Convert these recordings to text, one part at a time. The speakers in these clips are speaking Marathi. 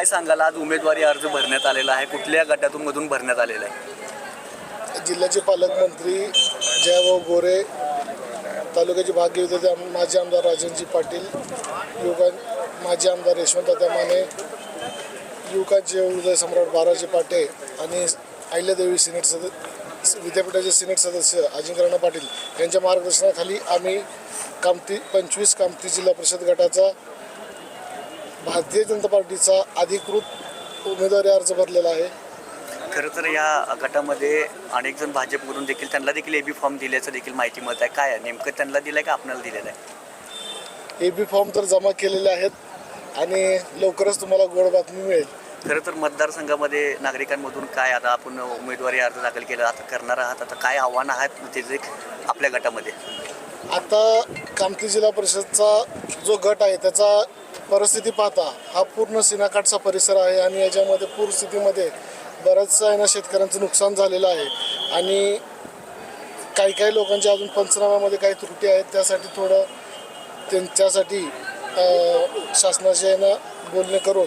काय सांगाल, आज उमेदवारी अर्ज भरण्यात आलेला आहे, कुठल्या गटातून मधून भरण्यात आलेला आहे? जिल्ह्याचे पालकमंत्री जयभाऊ गोरे, तालुक्याचे भाग्यविधाते माजी आमदार राजनजी पाटील, माजी आमदार यशवंतदादा माने, युवकांचे हृदय सम्राट बाराजी पाटे आणि अहिल्यादेवी विद्यापीठाचे सिनेट सदस्य अजिंक्य पाटील यांच्या मार्गदर्शनाखाली आम्ही 25 कामठी जिल्हा परिषद गटाचा भारतीय जनता पार्टीचा अधिकृत उमेदवारी अर्ज भरलेला आहे. खरं तर या गटामध्ये अनेक जण भाजपकडून देखील त्यांना देखील एबी फॉर्म दिल्याचं देखील माहिती मिळत आहे. काय आहे नेमकं, त्यांना दिलं आहे का आपल्याला दिलेलं आहे? एबी फॉर्म तर जमा केलेले आहेत आणि लवकरच तुम्हाला गोड बातमी मिळेल. खरं तर मतदारसंघामध्ये नागरिकांमधून काय, आता आपण उमेदवारी अर्ज दाखल केला, आता करणार आहात, आता काय आव्हान आहात त्याचे आपल्या गटामध्ये? आता कामठी जिल्हा परिषदचा जो गट आहे त्याचा परिस्थिती पाहता हा पूर्ण सिनाकाठचा परिसर आहे आणि याच्यामध्ये पूरस्थितीमध्ये बऱ्याचशा आहे ना शेतकऱ्यांचं नुकसान झालेलं आहे आणि काही लोकांच्या अजून पंचनाम्यामध्ये काही त्रुटी आहेत. त्यासाठी थोडं त्यांच्यासाठी शासनाशी आहे ना बोलणे करून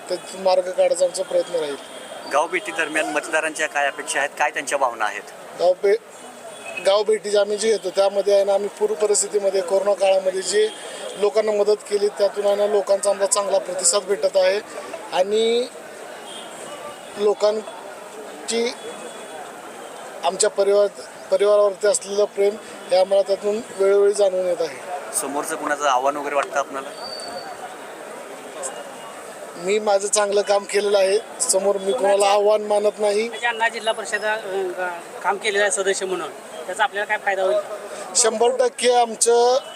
त्यातून मार्ग काढायचा आमचा प्रयत्न राहील. गावभेटी दरम्यान मतदारांच्या काय अपेक्षा आहेत, काय त्यांच्या भावना आहेत? गावभेटी आम्ही जे येतो त्यामध्ये आहे ना आम्ही पूर परिस्थितीमध्ये कोरोना काळामध्ये जे लोकांना मदत केली त्यातून आहे ना लोकांचा आमचा चांगला प्रतिसाद भेटत आहे आणि लोकांची आमच्या परिवारावरती असलेलं प्रेम हे आम्हाला त्यातून वेळोवेळी जाणून येत आहे. समोरचं कुणाचं आव्हान वगैरे वाटतं आपल्याला? मी माझं चांगलं काम केलेलं आहे, समोर मी कोणाला आव्हान मानत नाही. ज्यांना जिल्हा परिषद काम केलेलं आहे सदस्य म्हणून त्याचा आपल्याला काय फायदा होईल? 100% आमच्या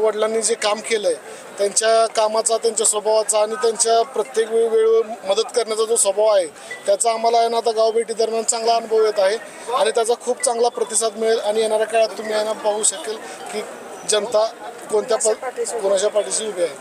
वडिलांनी जे काम केलं आहे त्यांच्या कामाचा, त्यांच्या स्वभावाचा आणि त्यांच्या प्रत्येक वेळी मदत करण्याचा जो स्वभाव आहे त्याचा आम्हाला आहे ना आता गावभेटी दरम्यान चांगला अनुभव येत आहे आणि त्याचा खूप चांगला प्रतिसाद मिळेल आणि येणाऱ्या काळात तुम्ही आहे ना पाहू शकेल की जनता कोणाच्या पाठीशी उभी आहे.